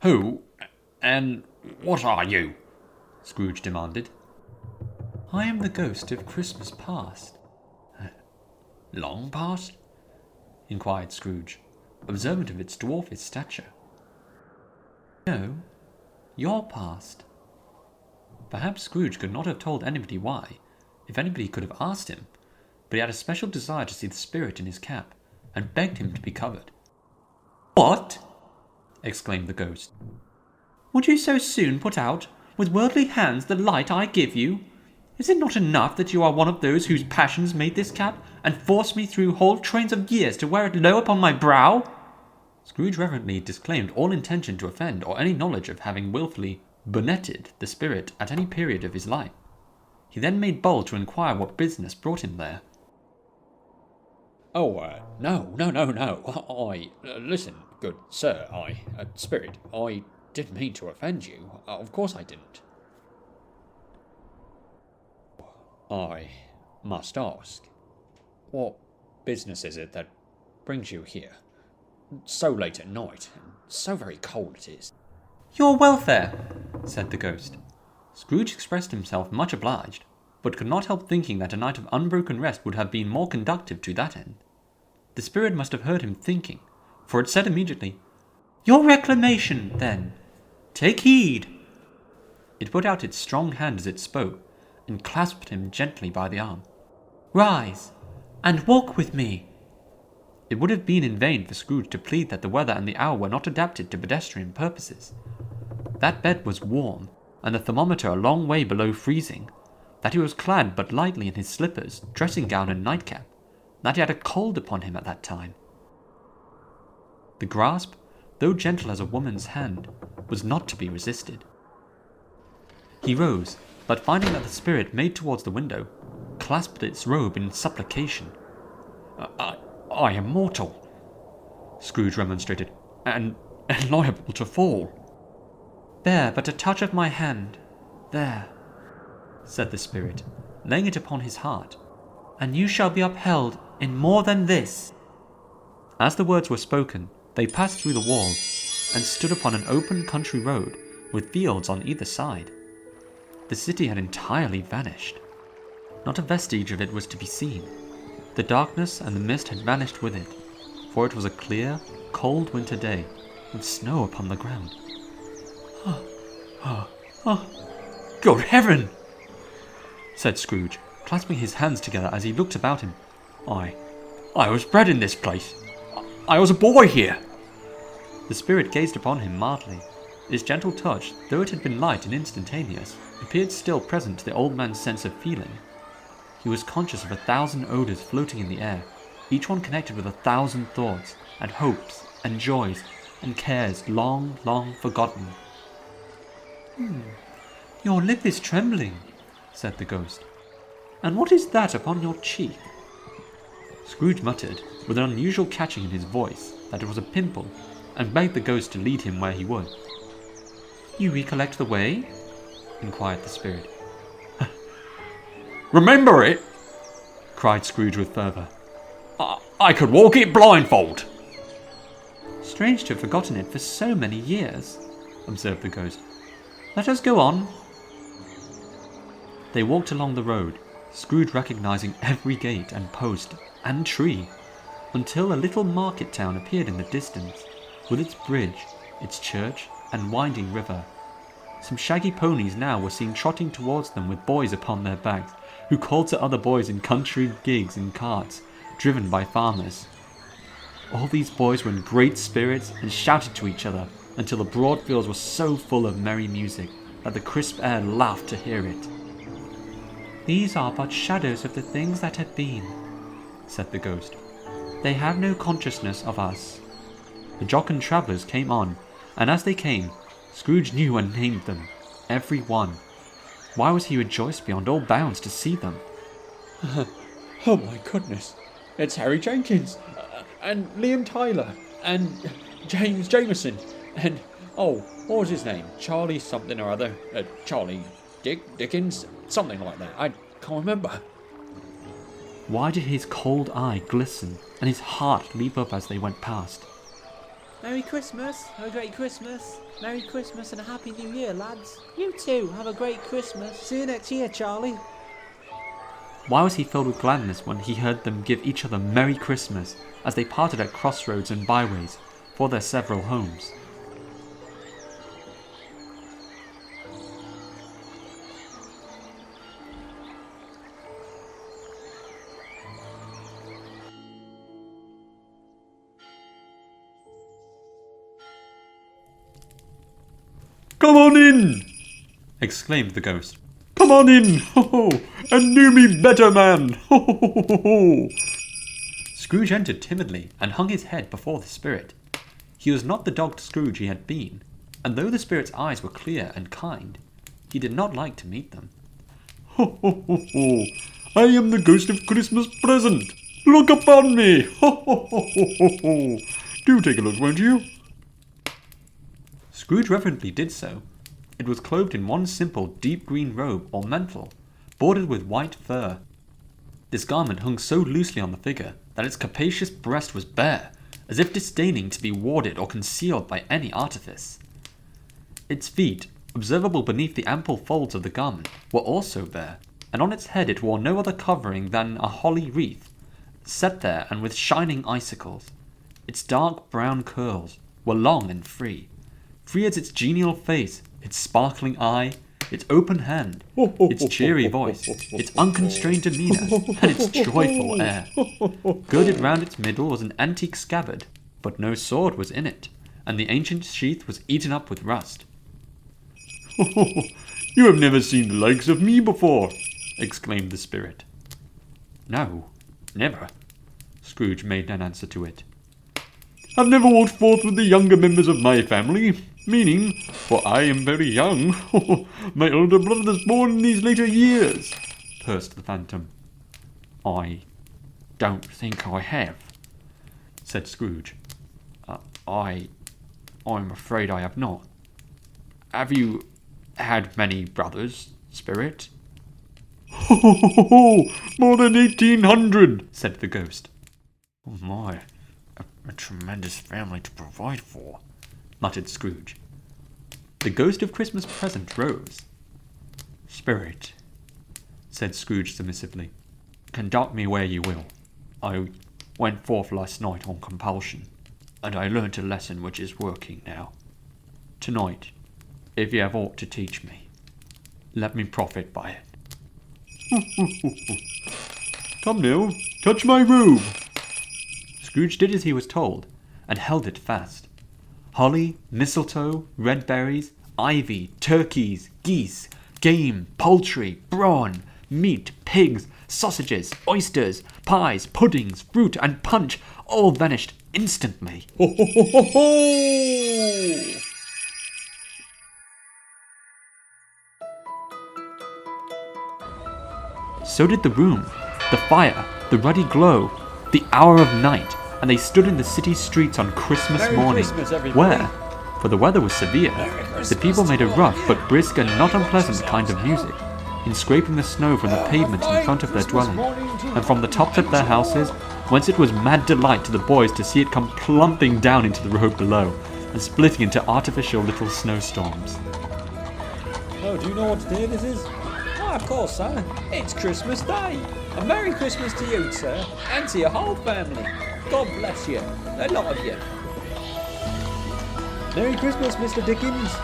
Who and what are you? Scrooge demanded. I am the ghost of Christmas past. Long past? Inquired Scrooge, observant of its dwarfish stature. No, your past. Perhaps Scrooge could not have told anybody why, if anybody could have asked him, but he had a special desire to see the spirit in his cap, and begged him to be covered. What? Exclaimed the ghost. Would you so soon put out, with worldly hands, the light I give you? Is it not enough that you are one of those whose passions made this cap, and forced me through whole trains of years to wear it low upon my brow? Scrooge reverently disclaimed all intention to offend or any knowledge of having wilfully bonneted the spirit at any period of his life. He then made bold to inquire what business brought him there. No. Listen, good sir, Spirit, I didn't mean to offend you. Of course I didn't. I must ask, what business is it that brings you here? So late at night, and so very cold it is. Your welfare, said the ghost. Scrooge expressed himself much obliged, but could not help thinking that a night of unbroken rest would have been more conducive to that end. The spirit must have heard him thinking, for it said immediately, Your reclamation, then. Take heed. It put out its strong hand as it spoke, and clasped him gently by the arm. Rise, and walk with me. It would have been in vain for Scrooge to plead that the weather and the hour were not adapted to pedestrian purposes. That bed was warm, and the thermometer a long way below freezing, that he was clad but lightly in his slippers, dressing gown and nightcap, that he had a cold upon him at that time. The grasp, though gentle as a woman's hand, was not to be resisted. He rose, but finding that the spirit made towards the window, clasped its robe in supplication. I am mortal, Scrooge remonstrated, and liable to fall. Bear but a touch of my hand, there, said the spirit, laying it upon his heart, and you shall be upheld in more than this. As the words were spoken, they passed through the wall, and stood upon an open country road, with fields on either side. The city had entirely vanished. Not a vestige of it was to be seen. The darkness and the mist had vanished with it, for it was a clear, cold winter day, with snow upon the ground. Good heaven! Said Scrooge, clasping his hands together as he looked about him. I was bred in this place. I was a boy here. The spirit gazed upon him mildly. Its gentle touch, though it had been light and instantaneous, appeared still present to the old man's sense of feeling. He was conscious of 1,000 odours floating in the air, each one connected with 1,000 thoughts, and hopes, and joys, and cares long, long forgotten. Your lip is trembling, said the ghost. And what is that upon your cheek? Scrooge muttered, with an unusual catching in his voice, that it was a pimple, and begged the ghost to lead him where he would. You recollect the way? Inquired the spirit. Remember it? Cried Scrooge with fervour. I could walk it blindfold. Strange to have forgotten it for so many years, observed the ghost. Let us go on. They walked along the road, Scrooge recognising every gate and post and tree, until a little market town appeared in the distance, with its bridge, its church, and winding river. Some shaggy ponies now were seen trotting towards them with boys upon their backs, who called to other boys in country gigs and carts, driven by farmers. All these boys were in great spirits and shouted to each other until the broad fields were so full of merry music that the crisp air laughed to hear it. These are but shadows of the things that have been, said the ghost. They have no consciousness of us. The jocund travellers came on, and as they came, Scrooge knew and named them, every one. Why was he rejoiced beyond all bounds to see them? Oh my goodness, it's Harry Jenkins, and Liam Tyler, and James Jameson, and, what was his name? Charlie something or other. Charlie Dickens? Something like that. I can't remember. Why did his cold eye glisten and his heart leap up as they went past? Merry Christmas, have a great Christmas. Merry Christmas and a Happy New Year, lads. You too, have a great Christmas. See you next year, Charlie. Why was he filled with gladness when he heard them give each other Merry Christmas as they parted at crossroads and byways for their several homes? Come on in! Exclaimed the ghost. Come on in! Ho ho! And knew me better, man! Ho ho ho ho ho! Scrooge entered timidly and hung his head before the spirit. He was not the dogged Scrooge he had been, and though the spirit's eyes were clear and kind, he did not like to meet them. Ho ho ho ho! I am the ghost of Christmas present! Look upon me! Ho ho ho ho ho ho! Do take a look, won't you? Scrooge reverently did so. It was clothed in one simple deep green robe or mantle, bordered with white fur. This garment hung so loosely on the figure that its capacious breast was bare, as if disdaining to be warded or concealed by any artifice. Its feet, observable beneath the ample folds of the garment, were also bare, and on its head it wore no other covering than a holly wreath, set there and with shining icicles. Its dark brown curls were long and free as its genial face, its sparkling eye, its open hand, its cheery voice, its unconstrained demeanour, and its joyful air. Girded round its middle was an antique scabbard, but no sword was in it, and the ancient sheath was eaten up with rust. You have never seen the likes of me before, exclaimed the spirit. No, never, Scrooge made an answer to it. I've never walked forth with the younger members of my family, meaning, for I am very young, my older brother's born in these later years, pursed the phantom. I don't think I have, said Scrooge. I'm afraid I have not. Have you had many brothers, spirit? More than 1,800, said the ghost. Oh my, a tremendous family to provide for, muttered Scrooge. The ghost of Christmas present rose. Spirit, said Scrooge submissively, conduct me where you will. I went forth last night on compulsion, and I learnt a lesson which is working now. Tonight, if you have aught to teach me, let me profit by it. Come now, touch my robe. Scrooge did as he was told, and held it fast. Holly, mistletoe, red berries, ivy, turkeys, geese, game, poultry, brawn, meat, pigs, sausages, oysters, pies, puddings, fruit, and punch all vanished instantly. Ho ho ho ho ho! So did the room, the fire, the ruddy glow, the hour of night, and they stood in the city streets on Christmas Merry morning, Christmas, where, for the weather was severe, the people made a rough but brisk and not unpleasant kind of music, in scraping the snow from the pavement in front of their dwelling, and from the tops of their houses, whence it was mad delight to the boys to see it come plumping down into the road below, and splitting into artificial little snowstorms. Oh, do you know what day this is? Oh, of course, sir. It's Christmas Day. A Merry Christmas to you, sir, and to your whole family. God bless you. A lot of you. Merry Christmas, Mr. Dickens.